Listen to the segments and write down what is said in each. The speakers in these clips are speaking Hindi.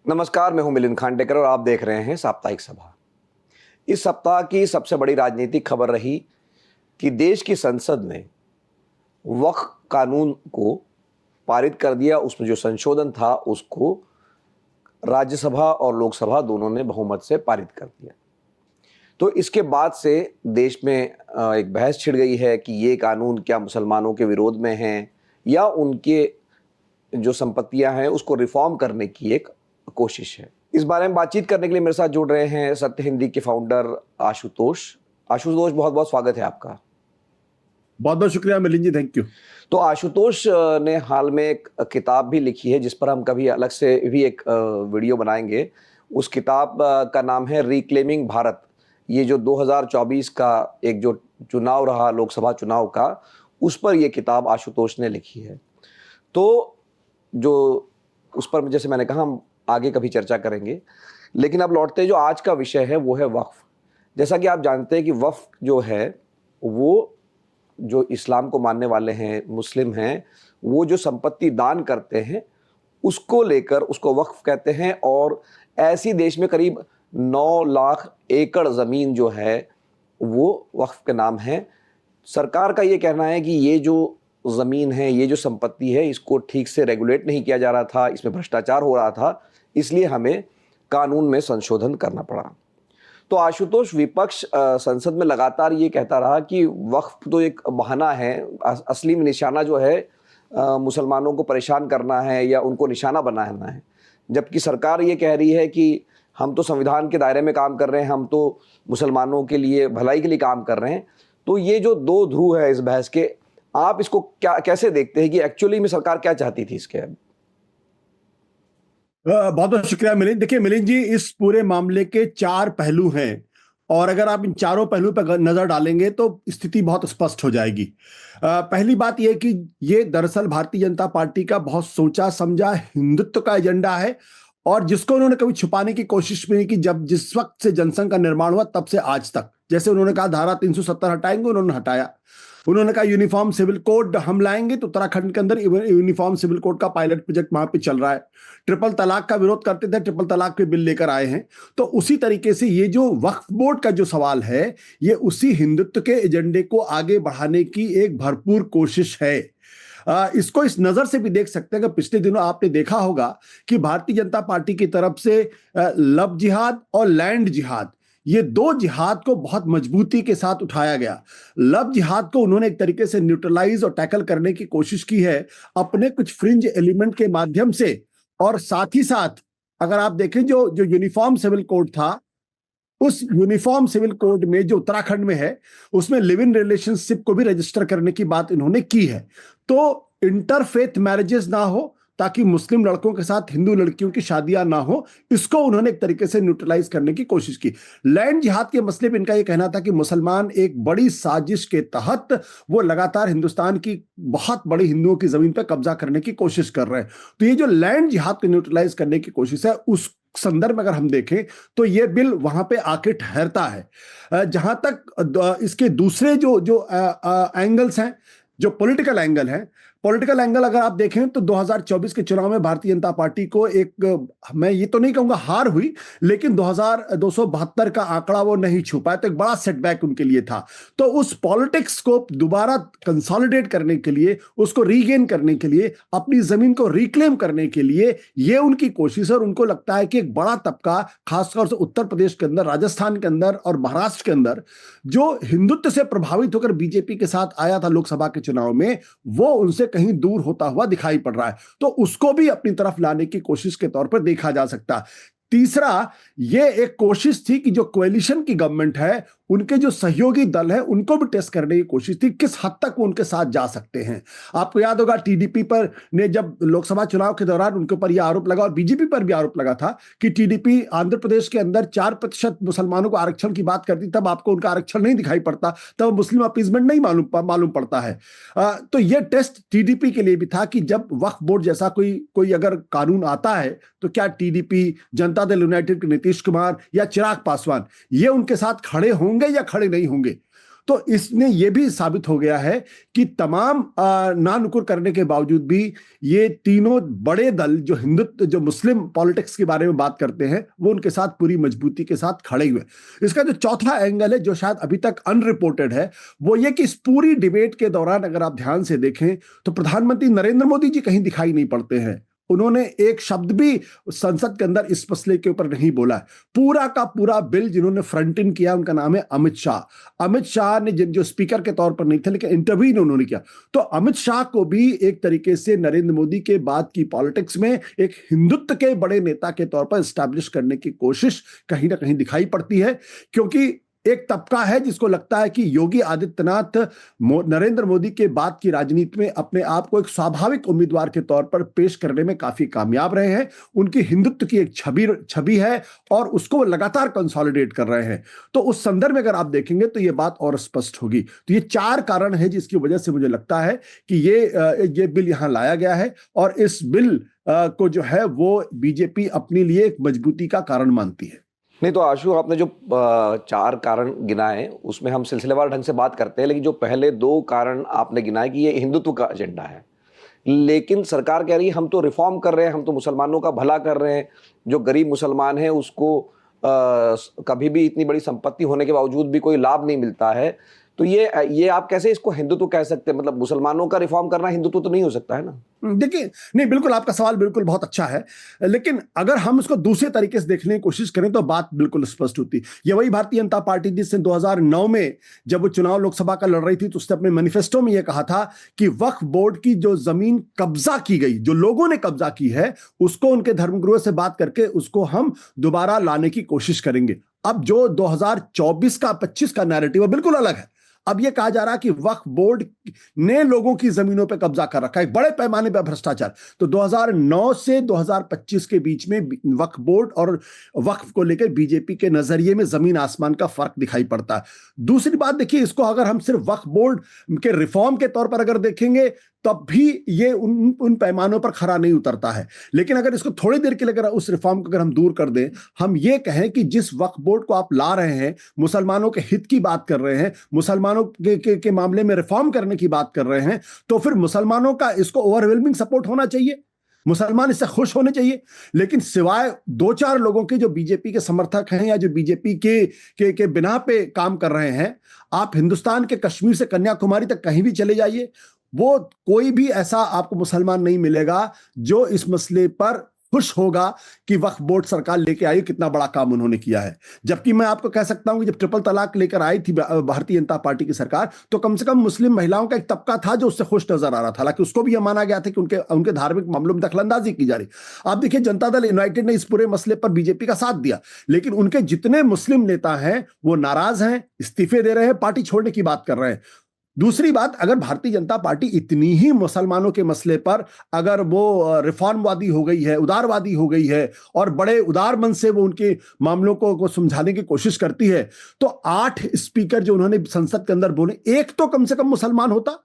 नमस्कार, मैं हूं मिलिंद खांडेकर और आप देख रहे हैं साप्ताहिक सभा। इस सप्ताह की सबसे बड़ी राजनीतिक खबर रही कि देश की संसद ने वक्फ कानून को पारित कर दिया। उसमें जो संशोधन था उसको राज्यसभा और लोकसभा दोनों ने बहुमत से पारित कर दिया। तो इसके बाद से देश में एक बहस छिड़ गई है कि ये कानून क्या मुसलमानों के विरोध में है या उनके जो संपत्तियां हैं उसको रिफॉर्म करने की एक कोशिश है। इस बारे में बातचीत करने के लिए मेरे साथ जुड़ रहे हैं सत्य हिंदी के फाउंडर आशुतोष। आशुतोष, बहुत बहुत स्वागत है आपका। बहुत बहुत शुक्रिया मिलिंद जी, थैंक यू। तो आशुतोष ने हाल में एक किताब भी लिखी है जिस पर हम कभी अलग से भी एक वीडियो बनाएंगे। उस किताब का नाम है रिक्लेमिंग भारत। ये जो 2024 का एक जो चुनाव रहा, लोकसभा चुनाव का, उस पर ये किताब आशुतोष ने लिखी है। तो जो उस पर जैसे मैंने कहा हम आगे कभी चर्चा करेंगे, लेकिन अब लौटते हैं जो आज का विषय है वो है वक्फ। जैसा कि आप जानते हैं कि वक्फ जो है वो जो इस्लाम को मानने वाले हैं, मुस्लिम हैं, वो जो संपत्ति दान करते हैं उसको लेकर उसको वक्फ कहते हैं। और ऐसी देश में करीब 9 लाख एकड़ ज़मीन जो है वो वक्फ के नाम है। सरकार का ये कहना है कि ये जो ज़मीन है, ये जो संपत्ति है, इसको ठीक से रेगुलेट नहीं किया जा रहा था, इसमें भ्रष्टाचार हो रहा था, इसलिए हमें कानून में संशोधन करना पड़ा। तो आशुतोष, विपक्ष संसद में लगातार ये कहता रहा कि वक्फ तो एक बहाना है, असली में निशाना जो है मुसलमानों को परेशान करना है या उनको निशाना बनाना है। जबकि सरकार ये कह रही है कि हम तो संविधान के दायरे में काम कर रहे हैं, हम तो मुसलमानों के लिए भलाई के लिए काम कर रहे हैं। तो ये जो दो ध्रुव है इस बहस के, आप इसको कैसे देखते हैं कि एक्चुअली में सरकार क्या चाहती थी इसके? बहुत बहुत शुक्रिया मिलिंद। देखिए मिलिंद जी, इस पूरे मामले के 4 पहलू हैं और अगर आप इन चारों पहलू पर नजर डालेंगे तो स्थिति बहुत स्पष्ट हो जाएगी। पहली बात यह कि ये दरअसल भारतीय जनता पार्टी का बहुत सोचा समझा हिंदुत्व का एजेंडा है और जिसको उन्होंने कभी छुपाने की कोशिश भी नहीं की। जब जिस वक्त से जनसंघ का निर्माण हुआ तब से आज तक, जैसे उन्होंने कहा धारा 370 हटाएंगे, उन्होंने हटाया। उन्होंने कहा यूनिफॉर्म सिविल कोड हम लाएंगे, तो उत्तराखंड के अंदर यूनिफॉर्म सिविल कोड का पायलट प्रोजेक्ट वहां पे चल रहा है। ट्रिपल तलाक का विरोध करते थे, ट्रिपल तलाक पे बिल लेकर आए हैं। तो उसी तरीके से ये जो वक्फ बोर्ड का जो सवाल है, ये उसी हिंदुत्व के एजेंडे को आगे बढ़ाने की एक भरपूर कोशिश है। इसको इस नजर से भी देख सकते हैं कि पिछले दिनों आपने देखा होगा कि भारतीय जनता पार्टी की तरफ से लव जिहाद और लैंड जिहाद, ये 2 जिहाद को बहुत मजबूती के साथ उठाया गया। लव जिहाद को उन्होंने एक तरीके से न्यूट्रलाइज और टैकल करने की कोशिश की है अपने कुछ फ्रिंज एलिमेंट के माध्यम से। और साथ ही साथ अगर आप देखें जो जो यूनिफॉर्म सिविल कोड था, उस यूनिफॉर्म सिविल कोड में जो उत्तराखंड में है उसमें लिव इन रिलेशनशिप को भी रजिस्टर करने की बात इन्होंने की है। तो इंटरफेथ मैरिजेस ना हो, ताकि मुस्लिम लड़कों के साथ हिंदू लड़कियों की शादियां ना हो, इसको उन्होंने एक तरीके से न्यूट्रलाइज करने की कोशिश की। लैंड जिहाद के मसले पे इनका यह कहना था कि मुसलमान एक बड़ी साजिश के तहत वो लगातार हिंदुस्तान की बहुत बड़ी हिंदुओं की जमीन पर कब्जा करने की कोशिश कर रहे हैं। तो ये जो लैंड जिहाद को न्यूट्रलाइज करने की कोशिश है, उस संदर्भ में अगर हम देखें तो ये बिल वहां पे आके ठहरता है। जहां तक इसके दूसरे जो जो एंगल्स हैं, जो पॉलिटिकल एंगल है, पॉलिटिकल एंगल अगर आप देखें तो 2024 के चुनाव में भारतीय जनता पार्टी को एक, मैं ये तो नहीं कहूंगा हार हुई, लेकिन 2272 का आंकड़ा वो नहीं छू पाया, तो एक बड़ा सेटबैक उनके लिए था। तो उस पॉलिटिक्स को दोबारा कंसोलिडेट करने के लिए, उसको रीगेन करने के लिए, अपनी जमीन को रिक्लेम करने के लिए ये उनकी कोशिश है। और उनको लगता है कि एक बड़ा तबका, खासतौर से उत्तर प्रदेश के अंदर, राजस्थान के अंदर और महाराष्ट्र के अंदर, जो हिंदुत्व से प्रभावित होकर बीजेपी के साथ आया था लोकसभा के चुनाव में, वो उनसे कहीं दूर होता हुआ दिखाई पड़ रहा है। तो उसको भी अपनी तरफ लाने की कोशिश के तौर पर देखा जा सकता है। तीसरा, ये एक कोशिश थी कि जो कोएलिशन की गवर्नमेंट है, उनके जो सहयोगी दल है, उनको भी टेस्ट करने की कोशिश थी किस हद तक वो उनके साथ जा सकते हैं। आपको याद होगा टीडीपी पर ने जब लोकसभा चुनाव के दौरान उनके ऊपर यह आरोप लगा, और बीजेपी पर भी आरोप लगा था कि टीडीपी आंध्र प्रदेश के अंदर 4% मुसलमानों को आरक्षण की बात करती, तब आपको उनका आरक्षण नहीं दिखाई पड़ता, तब मुस्लिम अपीजमेंट नहीं मालूम पड़ता है। तो यह टेस्ट टीडीपी के लिए भी था कि जब वक्फ बोर्ड जैसा कोई अगर कानून आता है तो क्या टीडीपी, जनता दल यूनाइटेड के नीतीश कुमार या चिराग पासवान, ये उनके साथ खड़े होंगे या खड़े नहीं होंगे। तो इसने ये भी साबित हो गया है कि तमाम नानुकुर करने के बावजूद भी ये तीनों बड़े दल जो हिंदुत्व जो मुस्लिम पॉलिटिक्स के बारे में बात करते हैं वो उनके साथ पूरी मजबूती के साथ खड़े हुए। इसका जो चौथा एंगल है जो शायद अभी तक अनरिपोर्टेड है वो ये कि इस पूरी डिबेट के दौरान अगर आप ध्यान से देखें तो प्रधानमंत्री नरेंद्र मोदी जी कहीं दिखाई नहीं पड़ते हैं। उन्होंने एक शब्द भी संसद के अंदर इस मसले के ऊपर नहीं बोला है। पूरा का पूरा बिल जिन्होंने फ्रंट इन किया उनका नाम है अमित शाह। अमित शाह ने जो स्पीकर के तौर पर नहीं थे लेकिन इंटरव्यू उन्होंने किया। तो अमित शाह को भी एक तरीके से नरेंद्र मोदी के बाद की पॉलिटिक्स में एक हिंदुत्व के बड़े नेता के तौर पर एस्टैब्लिश करने की कोशिश कहीं ना कहीं दिखाई पड़ती है, क्योंकि एक तबका है जिसको लगता है कि योगी आदित्यनाथ नरेंद्र मोदी के बाद की राजनीति में अपने आप को एक स्वाभाविक उम्मीदवार के तौर पर पेश करने में काफी कामयाब रहे हैं। उनकी हिंदुत्व की एक छवि है और उसको वो लगातार कंसोलिडेट कर रहे हैं। तो उस संदर्भ में अगर आप देखेंगे तो ये बात और स्पष्ट होगी। तो ये 4 कारण है जिसकी वजह से मुझे लगता है कि ये बिल यहां लाया गया है और इस बिल को जो है वो बीजेपी अपने लिए एक मजबूती का कारण मानती है। नहीं तो आशु, आपने जो 4 कारण गिनाए उसमें हम सिलसिलेवार ढंग से बात करते हैं, लेकिन जो पहले 2 कारण आपने गिनाए कि ये हिंदुत्व का एजेंडा है, लेकिन सरकार कह रही है हम तो रिफॉर्म कर रहे हैं, हम तो मुसलमानों का भला कर रहे हैं। जो गरीब मुसलमान है उसको कभी भी इतनी बड़ी संपत्ति होने के बावजूद भी कोई लाभ नहीं मिलता है। तो ये आप कैसे इसको हिंदुत्व कह सकते हैं? मतलब मुसलमानों का रिफॉर्म करना हिंदुत्व तो नहीं हो सकता है ना? देखिए, नहीं बिल्कुल आपका सवाल बिल्कुल बहुत अच्छा है, लेकिन अगर हम इसको दूसरे तरीके से देखने की कोशिश करें तो बात बिल्कुल स्पष्ट होती। ये वही भारतीय जनता पार्टी जिसने 2009 में जब वो चुनाव लोकसभा का लड़ रही थी तो उसने अपने मैनिफेस्टो में ये कहा था कि वक्फ बोर्ड की जो जमीन कब्जा की गई, जो लोगों ने कब्जा की है, उसको उनके धर्मगुरुओं से बात करके उसको हम दोबारा लाने की कोशिश करेंगे। अब जो 2024 का 25 का नैरेटिव है बिल्कुल अलग है। अब यह कहा जा रहा है कि वक्फ बोर्ड ने लोगों की जमीनों पर कब्जा कर रखा है, बड़े पैमाने पर भ्रष्टाचार। तो 2009 से 2025 के बीच में वक्फ बोर्ड और वक्फ को लेकर बीजेपी के नजरिए में जमीन आसमान का फर्क दिखाई पड़ता है। दूसरी बात देखिए, इसको अगर हम सिर्फ वक्फ बोर्ड के रिफॉर्म के तौर पर अगर देखेंगे तब भी ये उन पैमानों पर खरा नहीं उतरता है। लेकिन अगर इसको थोड़ी देर के लिए अगर उस रिफॉर्म को अगर हम दूर कर दें, हम ये कहें कि जिस वक्फ बोर्ड को आप ला रहे हैं, मुसलमानों के हित की बात कर रहे हैं, मुसलमानों के मामले में रिफॉर्म करने की बात कर रहे हैं, तो फिर मुसलमानों का इसको ओवरवेलमिंग सपोर्ट होना चाहिए, मुसलमान इससे खुश होने चाहिए। लेकिन सिवाय 2-4 लोगों के जो बीजेपी के समर्थक हैं या जो बीजेपी के बिना पे काम कर रहे हैं, आप हिंदुस्तान के कश्मीर से कन्याकुमारी तक कहीं भी चले जाइए, वो कोई भी ऐसा आपको मुसलमान नहीं मिलेगा जो इस मसले पर खुश होगा कि वक्फ बोर्ड सरकार लेके आई, कितना बड़ा काम उन्होंने किया है। जबकि मैं आपको कह सकता हूं कि जब ट्रिपल तलाक लेकर आई थी भारतीय जनता पार्टी की सरकार, तो कम से कम मुस्लिम महिलाओं का एक तबका था जो उससे खुश नजर आ रहा था। हालांकि उसको भी यह माना गया था कि उनके धार्मिक मामलों में दखलंदाजी की जा रही। आप देखिए, जनता दल यूनाइटेड ने इस पूरे मसले पर बीजेपी का साथ दिया, लेकिन उनके जितने मुस्लिम नेता हैं वो नाराज हैं, इस्तीफे दे रहे हैं, पार्टी छोड़ने की बात कर रहे हैं। दूसरी बात, अगर भारतीय जनता पार्टी इतनी ही मुसलमानों के मसले पर अगर वो रिफॉर्मवादी हो गई है, उदारवादी हो गई है और बड़े उदार मन से वो उनके मामलों को समझाने की कोशिश करती है, तो 8 स्पीकर जो उन्होंने संसद के अंदर बोले, एक तो कम से कम मुसलमान होता।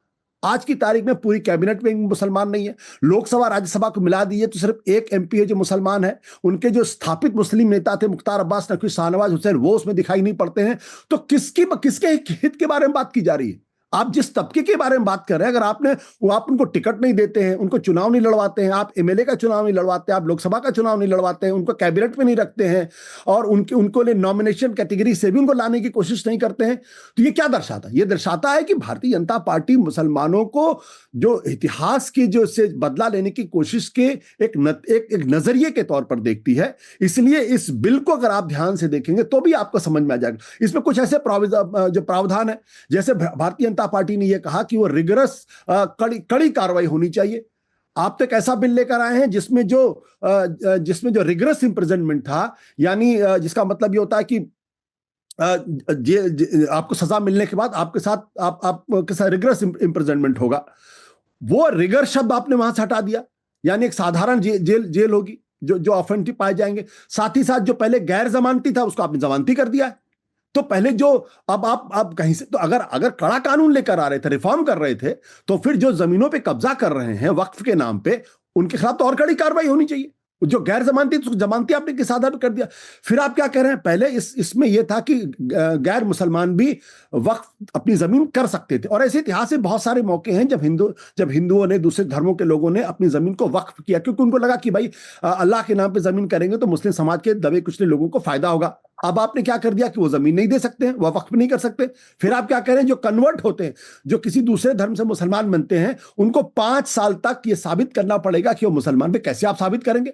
आज की तारीख में पूरी कैबिनेट में मुसलमान नहीं है। लोकसभा राज्यसभा को मिला दिए तो सिर्फ एक एमपी है जो मुसलमान है। उनके जो स्थापित मुस्लिम नेता थे मुख्तार अब्बास नकवी, शाहनवाज हुसैन, वो उसमें दिखाई नहीं पड़ते हैं। तो किसके हित के बारे में बात की जा रही है? आप जिस तबके के बारे में बात कर रहे हैं, अगर आप उनको टिकट नहीं देते हैं, उनको चुनाव नहीं लड़वाते हैं, आप एमएलए का चुनाव नहीं लड़वाते, आप लोकसभा का चुनाव नहीं लड़वाते हैं, उनको कैबिनेट में नहीं रखते हैं और उनको लिए नॉमिनेशन कैटेगरी से भी उनको लाने की कोशिश नहीं करते हैं, तो ये क्या दर्शाता है? ये दर्शाता है कि भारतीय जनता पार्टी मुसलमानों को जो इतिहास की जो से बदला लेने की कोशिश के एक नजरिए के तौर पर देखती है। इसलिए इस बिल को अगर आप ध्यान से देखेंगे तो भी आपको समझ में आ जाएगा। इसमें कुछ ऐसे जो प्रावधान है, जैसे भारतीय जनता पार्टी ने यह कहा कि वो रिगरस कड़ी कार्रवाई होनी चाहिए। आप तो एक ऐसा बिल लेकर आए हैं जिसमें जो रिगरस इंप्रिजनमेंट था, यानी जिसका मतलब ये होता है कि आपको सजा मिलने के बाद आपके साथ रिगरस इंप्रिजनमेंट होगा। वो रिगर शब्द आपने वहां से हटा दिया, यानी एक साधारण जेल होगी जो ऑफेंसिव पाए जाएंगे। साथ ही साथ जो पहले गैर जमानती था उसको आपने जमानती कर दिया है। तो पहले जो अब आप कहीं से तो अगर कड़ा कानून लेकर आ रहे थे, रिफॉर्म कर रहे थे, तो फिर जो जमीनों पे कब्जा कर रहे हैं वक्फ के नाम पे, उनके खिलाफ तो और कड़ी कार्रवाई होनी चाहिए। जो गैर जमानती उसको जमानती आपने किस आधार पर कर दिया? फिर आप क्या कह रहे हैं? पहले इसमें यह था कि गैर मुसलमान भी वक्फ अपनी जमीन कर सकते थे, और ऐसे इतिहास में बहुत सारे मौके हैं जब हिंदुओं ने, दूसरे धर्मों के लोगों ने अपनी जमीन को वक्फ किया, क्योंकि उनको लगा कि भाई अल्लाह के नाम पे जमीन करेंगे तो मुस्लिम समाज के दबे कुचले लोगों को फायदा होगा। अब आपने क्या कर दिया कि वो जमीन नहीं दे सकते हैं, वह वक्फ नहीं कर सकते। फिर आप क्या कह रहे हैं, जो कन्वर्ट होते हैं, जो किसी दूसरे धर्म से मुसलमान बनते हैं, उनको 5 साल तक ये साबित करना पड़ेगा कि वो मुसलमान पे। कैसे आप साबित करेंगे?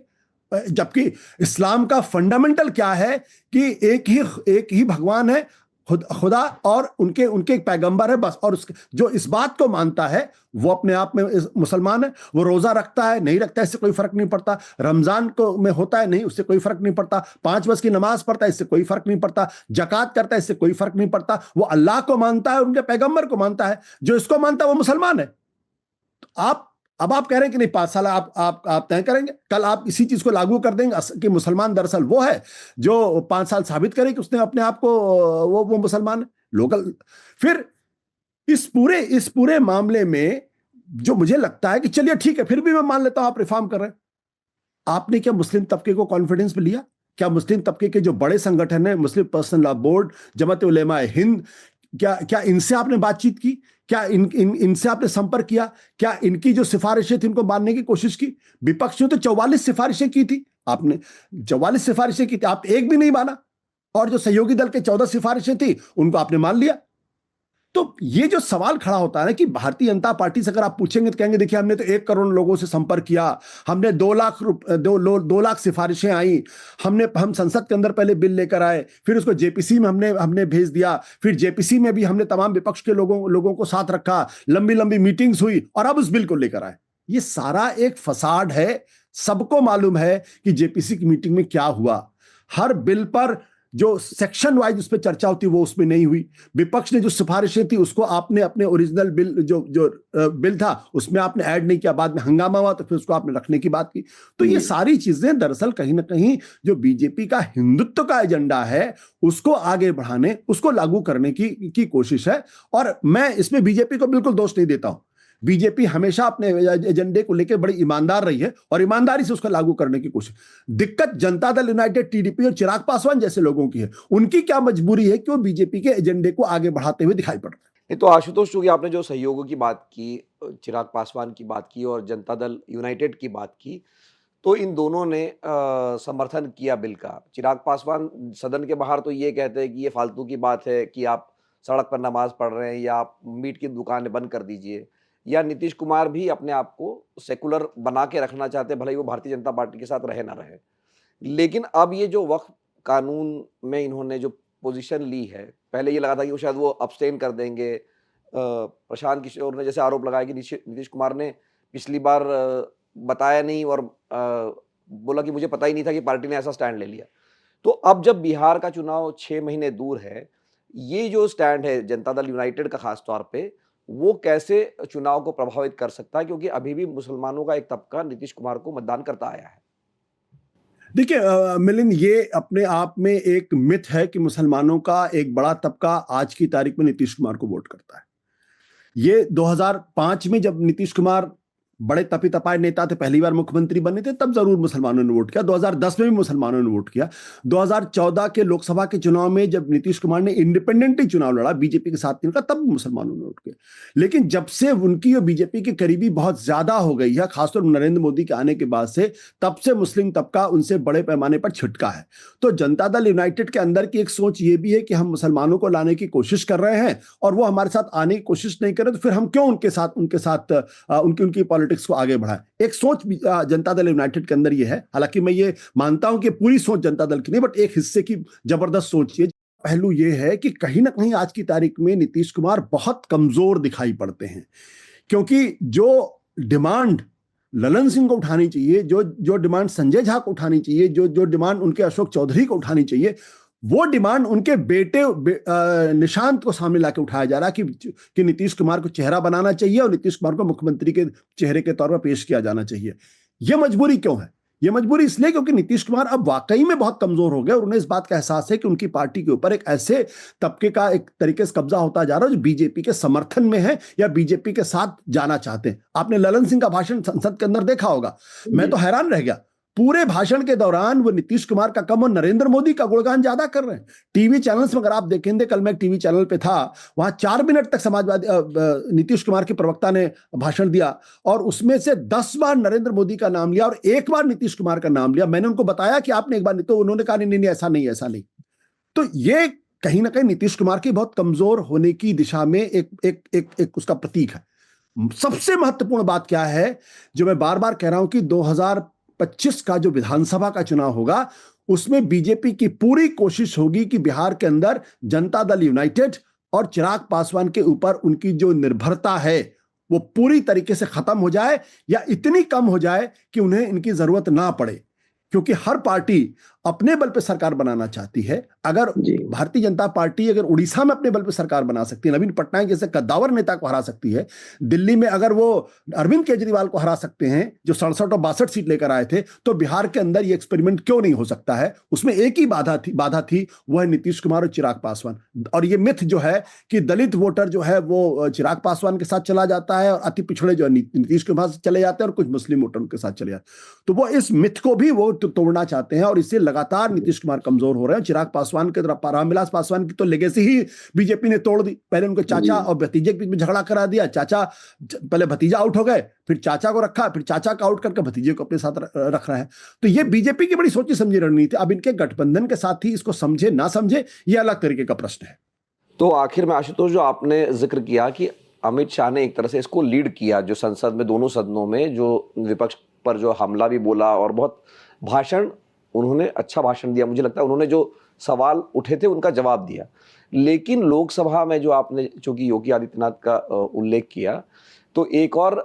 जबकि इस्लाम का फंडामेंटल क्या है कि एक ही भगवान है, खुदा, और उनके उनके एक पैगंबर है बस। और उसके जो इस बात को मानता है वो अपने आप में मुसलमान है। वो रोजा रखता है, नहीं रखता है, इससे कोई फर्क नहीं पड़ता। रमजान को में होता है, नहीं, उससे कोई फर्क नहीं पड़ता। 5 वक्त की नमाज पढ़ता है, इससे कोई फर्क नहीं पड़ता। जकात करता है, इससे कोई फर्क नहीं पड़ता। वो अल्लाह को मानता है और उनके पैगंबर को मानता है। जो इसको मानता है वो मुसलमान है। अब आप कह रहे हैं कि नहीं, 5 साल आप तय करेंगे। कल आप इसी चीज को लागू कर देंगे कि मुसलमान दरअसल वो है जो 5 साल साबित करे कि उसने अपने आप को वो मुसलमान है लोकल। फिर इस पूरे मामले में जो मुझे लगता है कि चलिए ठीक है, फिर भी मैं मान लेता हूं आप रिफॉर्म कर रहे हैं। आपने क्या मुस्लिम तबके को कॉन्फिडेंस में लिया? क्या मुस्लिम तबके के जो बड़े संगठन है, मुस्लिम पर्सनल लॉ बोर्ड, जमात उलेमा हिंद, क्या इनसे आपने बातचीत की? क्या इनसे आपने संपर्क किया? क्या इनकी जो सिफारिशें थी, इनको मानने की कोशिश की? विपक्ष ने तो 44 सिफारिशें की थी। आपने 44 सिफारिशें की थी, आप एक भी नहीं माना। और जो सहयोगी दल के 14 सिफारिशें थी, उनको आपने मान लिया। तो ये जो सवाल खड़ा होता है ना कि भारतीय जनता पार्टी से अगर आप पूछेंगे तो कहेंगे देखिए हमने तो 1 करोड़ लोगों से संपर्क किया, हमने 2 लाख सिफारिशें आई, हम संसद के अंदर पहले बिल लेकर आए, फिर उसको जेपीसी में हमने भेज दिया, फिर जेपीसी में भी हमने तमाम विपक्ष के लोगों को साथ रखा, लंबी लंबी मीटिंग्स हुई, और अब उस बिल को लेकर आए। ये सारा एक फसाड है। सबको मालूम है कि जेपीसी की मीटिंग में क्या हुआ। हर बिल पर जो सेक्शन वाइज उस पर चर्चा होती वो उसमें नहीं हुई। विपक्ष ने जो सिफारिशें थी उसको आपने अपने ओरिजिनल बिल जो बिल था उसमें आपने ऐड नहीं किया। बाद में हंगामा हुआ तो फिर उसको आपने रखने की बात की। तो ये सारी चीजें दरअसल कहीं ना कहीं जो बीजेपी का हिंदुत्व का एजेंडा है उसको आगे बढ़ाने, उसको लागू करने की कोशिश है। और मैं इसमें बीजेपी को बिल्कुल दोष नहीं देता हूं। बीजेपी हमेशा अपने एजेंडे को लेकर बड़ी ईमानदार रही है और ईमानदारी से उसको लागू करने की कोशिश। दिक्कत जनता दल यूनाइटेड, टीडीपी और चिराग पासवान जैसे लोगों की है। उनकी क्या मजबूरी है कि वो बीजेपी के एजेंडे को आगे बढ़ाते हुए दिखाई पड़ रहे हैं। नहीं तो आशुतोष, चूंकि आपने जो सहयोगों की बात की, चिराग पासवान की बात की और जनता दल यूनाइटेड की बात की, तो इन दोनों ने समर्थन किया बिल का। चिराग पासवान सदन के बाहर तो ये कहते हैं कि ये फालतू की बात है कि आप सड़क पर नमाज पढ़ रहे हैं या आप मीट की दुकानें बंद कर दीजिए। या नीतीश कुमार भी अपने आप को सेकुलर बना के रखना चाहते हैं, भले ही वो भारतीय जनता पार्टी के साथ रहे ना रहे। लेकिन अब ये जो वक्फ कानून में इन्होंने जो पोजीशन ली है, पहले ये लगा था कि वो शायद वो अब्सटेन कर देंगे। प्रशांत किशोर ने जैसे आरोप लगाया कि नीतीश कुमार ने पिछली बार बताया नहीं और बोला कि मुझे पता ही नहीं था कि पार्टी ने ऐसा स्टैंड ले लिया। तो अब जब बिहार का चुनाव 6 महीने दूर है, ये जो स्टैंड है जनता दल यूनाइटेड का खास तौर पे, वो कैसे चुनाव को प्रभावित कर सकता है? क्योंकि अभी भी मुसलमानों का एक तबका नीतीश कुमार को मतदान करता आया है। देखिए मिलिंद, ये अपने आप में एक मिथ है कि मुसलमानों का एक बड़ा तबका आज की तारीख में नीतीश कुमार को वोट करता है। ये 2005 में जब नीतीश कुमार बड़े तपी तपाए नेता थे, पहली बार मुख्यमंत्री बने थे, तब जरूर मुसलमानों ने वोट किया। 2010 में भी मुसलमानों ने वोट किया। 2014 के लोकसभा के चुनाव में जब नीतीश कुमार ने इंडिपेंडेंटली चुनाव लड़ा, बीजेपी के साथ नहीं लड़ा, तब मुसलमानों ने वोट किया। लेकिन जब से उनकी और बीजेपी की करीबी बहुत ज्यादा हो गई है, खासतौर पर नरेंद्र मोदी के आने के बाद से, तब से मुस्लिम तबका उनसे बड़े पैमाने पर छिटका है। तो जनता दल यूनाइटेड के अंदर की एक सोच ये भी है कि हम मुसलमानों को लाने की कोशिश कर रहे हैं और वो हमारे साथ आने की कोशिश नहीं कर रहे, तो फिर हम क्यों उनके साथ उनकी पॉलिटिक्स को आगे बढ़ाएं। एक सोच जनता दल यूनाइटेड के अंदर ये है। हालांकि मैं ये मानता हूं कि पूरी सोच जनता दल की नहीं, बट एक हिस्से की जबरदस्त सोच ये। पहलू ये है कि कहीं ना कहीं आज की तारीख में नीतीश कुमार बहुत कमजोर दिखाई पड़ते हैं, क्योंकि जो डिमांड ललन सिंह को उठानी चाहिए, जो डिमांड संजय झा को उठानी चाहिए, जो डिमांड उनके अशोक चौधरी को उठानी चाहिए, वो डिमांड उनके बेटे निशांत को सामने लाके उठाया जा रहा है कि नीतीश कुमार को चेहरा बनाना चाहिए और नीतीश कुमार को मुख्यमंत्री के चेहरे के तौर पर पेश किया जाना चाहिए। यह मजबूरी क्यों है? यह मजबूरी इसलिए क्योंकि नीतीश कुमार अब वाकई में बहुत कमजोर हो गए और उन्हें इस बात का एहसास है कि उनकी पार्टी के ऊपर एक ऐसे तबके का एक तरीके से कब्जा होता जा रहा है जो बीजेपी के समर्थन में है या बीजेपी के साथ जाना चाहते हैं। आपने ललन सिंह का भाषण संसद के अंदर देखा होगा। मैं तो हैरान रह गया। पूरे भाषण के दौरान वो नीतीश कुमार का कम और नरेंद्र मोदी का गुणगान ज्यादा कर रहे हैं। टीवी चैनल्स में अगर आप देखेंगे, कल मैं एक टीवी चैनल पे था, वहां 4 मिनट तक समाजवादी नीतीश कुमार के प्रवक्ता ने भाषण दिया और उसमें से 10 बार नरेंद्र मोदी का नाम लिया और 1 बार नीतीश कुमार का नाम लिया। मैंने उनको बताया कि आपने 1 बार नहीं, तो उन्होंने कहा नहीं नहीं ऐसा नहीं, ऐसा नहीं। तो ये कहीं ना कहीं नीतीश कुमार की बहुत कमजोर होने की दिशा में एक उसका प्रतीक है। सबसे महत्वपूर्ण बात क्या है, जो मैं बार बार कह रहा हूं कि 2025 का जो विधानसभा का चुनाव होगा, उसमें बीजेपी की पूरी कोशिश होगी कि बिहार के अंदर जनता दल यूनाइटेड और चिराग पासवान के ऊपर उनकी जो निर्भरता है वो पूरी तरीके से खत्म हो जाए या इतनी कम हो जाए कि उन्हें इनकी जरूरत ना पड़े। क्योंकि हर पार्टी अपने बल पे सरकार बनाना चाहती है। अगर भारतीय जनता पार्टी अगर उड़ीसा में अपने बल पे सरकार बना सकती है, नवीन पटनायक जैसे कद्दावर नेता को हरा सकती है, दिल्ली में अगर वो अरविंद केजरीवाल को हरा सकते हैं जो 67 और 62 सीट लेकर आए थे, तो बिहार के अंदर ये एक्सपेरिमेंट क्यों नहीं हो सकता है? उसमें एक ही बाधा थी, वो है नीतीश कुमार और चिराग पासवान। और ये मिथ जो है कि दलित वोटर जो है वो चिराग पासवान के साथ चला जाता है और अति पिछड़े जो नीतीश कुमार से चले जाते हैं और कुछ मुस्लिम वोटर उनके साथ चले जाते हैं, तो वो इस मिथ को भी वो तोड़ना चाहते हैं और इससे लगातार नीतीश कुमार कमजोर हो रहे हैं। चिराग पासवान के तरफ, रामविलास पासवान की तो लेगेसी ही बीजेपी ने तोड़ दी। पहले उनके चाचा और भतीजे के बीच में झगड़ा करा दिया, चाचा पहले भतीजा आउट हो गए, फिर चाचा को रखा, फिर चाचा का आउट करके भतीजे को अपने साथ रख रहा है। तो ये बीजेपी की बड़ी सोची समझी रणनीति। अब इनके गठबंधन के साथ ही इसको समझे ना समझे, ये अलग तरीके का प्रश्न है। तो आखिर में आशुतोष, जो आपने जिक्र किया कि अमित शाह ने एक तरह से इसको लीड किया, जो संसद में दोनों सदनों में जो विपक्ष पर जो हमला भी बोला और बहुत भाषण, उन्होंने अच्छा भाषण दिया। मुझे लगता है उन्होंने जो सवाल उठे थे उनका जवाब दिया। लेकिन लोकसभा में जो आपने चूंकि योगी आदित्यनाथ का उल्लेख किया, तो एक और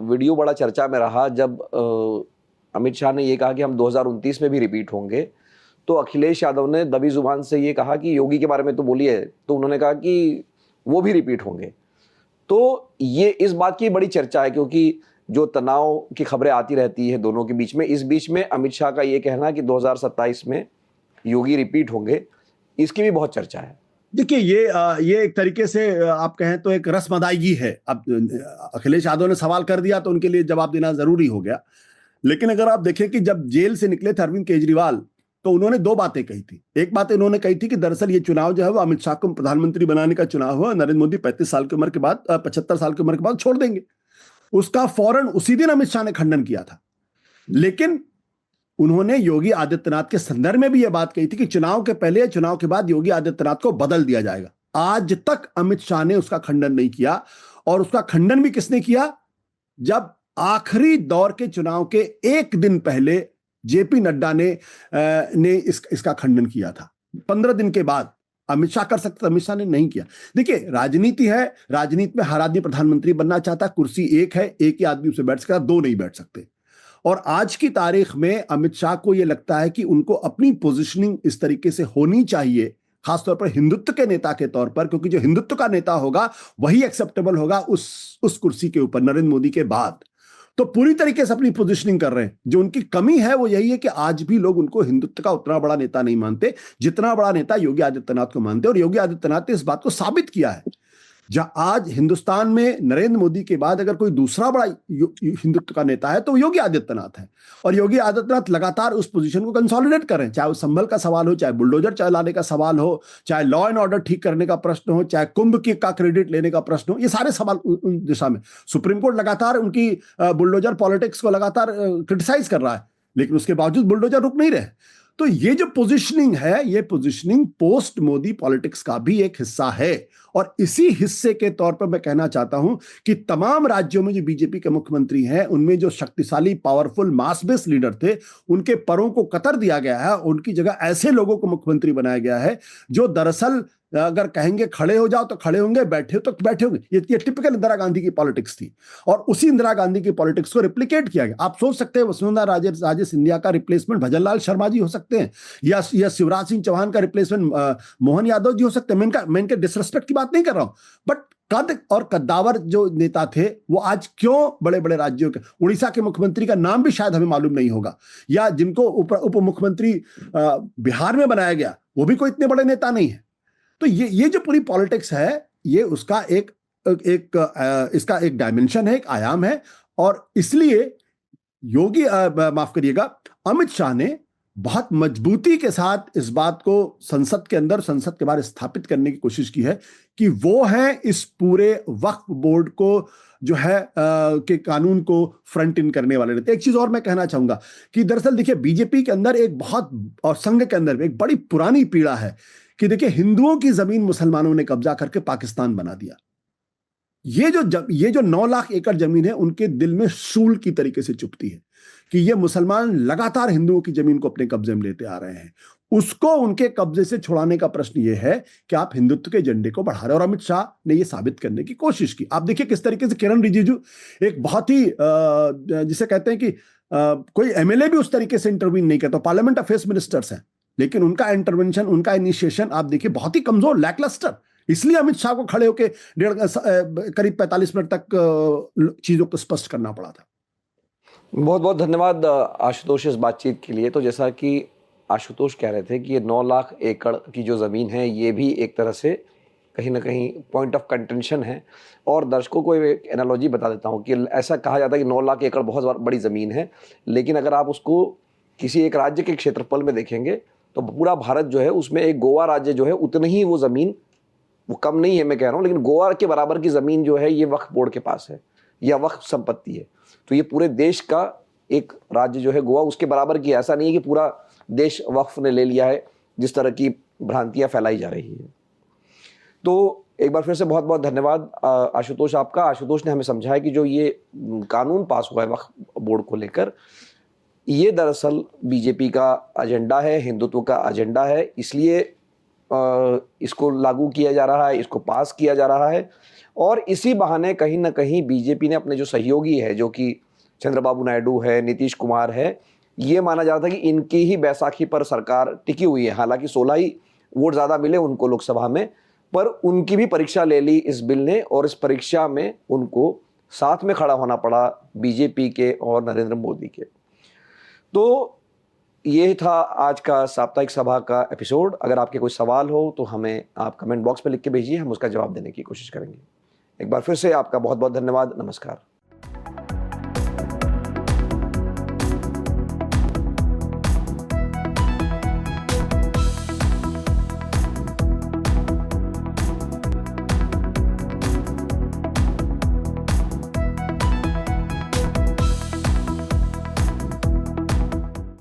वीडियो बड़ा चर्चा में रहा जब अमित शाह ने ये कहा कि हम 2029 में भी रिपीट होंगे। तो अखिलेश यादव ने दबी जुबान से ये कहा कि योगी के बारे में तो बोलिए, तो उन्होंने कहा कि वो भी रिपीट होंगे। तो ये इस बात की बड़ी चर्चा है क्योंकि जो तनाव की खबरें आती रहती है दोनों के बीच में, इस बीच में अमित शाह का ये कहना कि 2027 में योगी रिपीट होंगे, इसकी भी बहुत चर्चा है। देखिए, ये एक तरीके से आप कहें तो एक रस्म अदायगी है। अब अखिलेश यादव ने सवाल कर दिया तो उनके लिए जवाब देना जरूरी हो गया। लेकिन अगर आप देखें कि जब जेल से निकले थे अरविंद केजरीवाल, तो उन्होंने 2 बातें कही थी। एक बात इन्होंने कही थी कि दरअसल ये चुनाव जो है वो अमित शाह को प्रधानमंत्री बनाने का चुनाव है, नरेंद्र मोदी 35 साल की उम्र के बाद 75 साल की उम्र के बाद छोड़ देंगे। उसका फौरन उसी दिन अमित शाह ने खंडन किया था। लेकिन उन्होंने योगी आदित्यनाथ के संदर्भ में भी यह बात कही थी कि चुनाव के पहले या चुनाव के बाद योगी आदित्यनाथ को बदल दिया जाएगा। आज तक अमित शाह ने उसका खंडन नहीं किया। और उसका खंडन भी किसने किया? जब आखिरी दौर के चुनाव के 1 दिन पहले जेपी नड्डा ने इसका खंडन किया था। 15 दिन के बाद अमित शाह कर सकते, अमित शाह ने नहीं किया। देखिए, राजनीति है, राजनीति में हर आदमी प्रधानमंत्री बनना चाहता है। कुर्सी एक है, एक ही आदमी उसे बैठ सकता, 2 नहीं बैठ सकते। और आज की तारीख में अमित शाह को यह लगता है कि उनको अपनी पोजीशनिंग इस तरीके से होनी चाहिए, खासतौर पर हिंदुत्व के नेता के तौर पर, क्योंकि जो हिंदुत्व का नेता होगा वही एक्सेप्टेबल होगा उस कुर्सी के ऊपर नरेंद्र मोदी के बाद। तो पूरी तरीके से अपनी पोजीशनिंग कर रहे हैं। जो उनकी कमी है वो यही है कि आज भी लोग उनको हिंदुत्व का उतना बड़ा नेता नहीं मानते जितना बड़ा नेता योगी आदित्यनाथ को मानते। और योगी आदित्यनाथ ने इस बात को साबित किया है। जहां आज हिंदुस्तान में नरेंद्र मोदी के बाद अगर कोई दूसरा बड़ा हिंदुत्व का नेता है तो योगी आदित्यनाथ है। और योगी आदित्यनाथ लगातार उस पोजीशन को कंसोलिडेट कर रहे हैं। चाहे वो संभल का सवाल हो, चाहे बुलडोजर चलाने का सवाल हो, चाहे लॉ एंड ऑर्डर ठीक करने का प्रश्न हो, चाहे कुंभ का क्रेडिट लेने का प्रश्न हो, ये सारे सवाल उन दिशा में। सुप्रीम कोर्ट लगातार उनकी बुलडोजर पॉलिटिक्स को लगातार क्रिटिसाइज कर रहा है, लेकिन उसके बावजूद बुलडोजर रुक नहीं रहे। तो ये जो पोजीशनिंग है, ये पोजीशनिंग पोस्ट मोदी पॉलिटिक्स का भी एक हिस्सा है। और इसी हिस्से के तौर पर मैं कहना चाहता हूं कि तमाम राज्यों में जो बीजेपी के मुख्यमंत्री हैं, उनमें जो शक्तिशाली पावरफुल मास बेस लीडर थे, उनके परों को कतर दिया गया है। उनकी जगह ऐसे लोगों को मुख्यमंत्री बनाया गया है जो दरअसल अगर कहेंगे खड़े हो जाओ तो खड़े होंगे, बैठे हो तो बैठे होंगे। ये टिपिकल इंदिरा गांधी की पॉलिटिक्स थी। और उसी इंदिरा गांधी की पॉलिटिक्स को रिप्लिकेट किया गया। आप सोच सकते हैं वसुंधरा राजे सिंधिया का रिप्लेसमेंट भजनलाल शर्मा जी हो सकते हैं, या शिवराज सिंह चौहान का रिप्लेसमेंट मोहन यादव जी हो सकते हैं। मैं इनके डिसरेस्पेक्ट की बात नहीं कर रहा हूं, बट कद और कद्दावर जो नेता थे वो आज क्यों बड़े बड़े राज्यों के, उड़ीसा के मुख्यमंत्री का नाम भी शायद हमें मालूम नहीं होगा, या जिनको उप मुख्यमंत्री बिहार में बनाया गया वो भी कोई इतने बड़े नेता नहीं है। तो ये जो पूरी पॉलिटिक्स है, ये उसका इसका एक डायमेंशन है, एक आयाम है। और इसलिए योगी माफ करिएगा, अमित शाह ने बहुत मजबूती के साथ इस बात को संसद के अंदर, संसद के बाहर स्थापित करने की कोशिश की है कि वो है इस पूरे वक्फ बोर्ड को जो है के कानून को फ्रंट इन करने वाले रहते। एक चीज और मैं कहना चाहूंगा कि दरअसल देखिए बीजेपी के अंदर एक बहुत, और संघ के अंदर एक बड़ी पुरानी पीड़ा है कि देखिए हिंदुओं की जमीन मुसलमानों ने कब्जा करके पाकिस्तान बना दिया। ये जो 9 लाख एकड़ जमीन है उनके दिल में शूल की तरीके से चुभती है कि ये मुसलमान लगातार हिंदुओं की जमीन को अपने कब्जे में लेते आ रहे हैं। उसको उनके कब्जे से छुड़ाने का प्रश्न ये है कि आप हिंदुत्व के एजेंडे को बढ़ा रहे हैं, और अमित शाह ने ये साबित करने की कोशिश की। आप देखिए किस तरीके से किरण रिजिजू एक बहुत ही जिसे कहते हैं कि कोई एमएलए भी उस तरीके से इंटरवीन नहीं करता। पार्लियामेंट अफेयर्स मिनिस्टर्स हैं, लेकिन उनका इंटरवेंशन, उनका इनिशिएशन आप देखिए बहुत ही कमजोर, लैकलस्टर। इसलिए अमित शाह को खड़े होकर करीब 45 मिनट तक चीजों को स्पष्ट करना पड़ा था। बहुत बहुत धन्यवाद आशुतोष इस बातचीत के लिए। तो जैसा कि आशुतोष कह रहे थे कि ये 9 लाख एकड़ की जो ज़मीन है ये भी एक तरह से कहीं ना कहीं पॉइंट ऑफ कंटेंशन है। और दर्शकों को एक एनालॉजी बता देता हूँ कि ऐसा कहा जाता है कि 9 लाख एकड़ बहुत बड़ी ज़मीन है, लेकिन अगर आप उसको किसी एक राज्य के क्षेत्रफल में देखेंगे तो पूरा भारत जो है उसमें एक गोवा राज्य जो है उतनी ही वो ज़मीन, वो कम नहीं है मैं कह रहा हूँ, लेकिन गोवा के बराबर की ज़मीन जो है ये वक्फ बोर्ड के पास है या वक्फ संपत्ति है। तो ये पूरे देश का एक राज्य जो है गोवा उसके बराबर की, ऐसा नहीं है कि पूरा देश वक्फ ने ले लिया है जिस तरह की भ्रांतियां फैलाई जा रही है। तो एक बार फिर से बहुत बहुत धन्यवाद आशुतोष आपका। आशुतोष ने हमें समझाया कि जो ये कानून पास हुआ है वक्फ बोर्ड को लेकर, ये दरअसल बीजेपी का एजेंडा है, हिंदुत्व का एजेंडा है, इसलिए इसको लागू किया जा रहा है, इसको पास किया जा रहा है। और इसी बहाने कहीं ना कहीं बीजेपी ने अपने जो सहयोगी है, जो कि चंद्रबाबू नायडू है, नीतीश कुमार है, ये माना जाता है कि इनकी ही बैसाखी पर सरकार टिकी हुई है। हालांकि 16 ही वोट ज़्यादा मिले उनको लोकसभा में, पर उनकी भी परीक्षा ले ली इस बिल ने, और इस परीक्षा में उनको साथ में खड़ा होना पड़ा बीजेपी के और नरेंद्र मोदी के। तो ये था आज का साप्ताहिक सभा का एपिसोड। अगर आपके कोई सवाल हो तो हमें आप कमेंट बॉक्स में लिख के भेजिए, हम उसका जवाब देने की कोशिश करेंगे। एक बार फिर से आपका बहुत बहुत धन्यवाद। नमस्कार।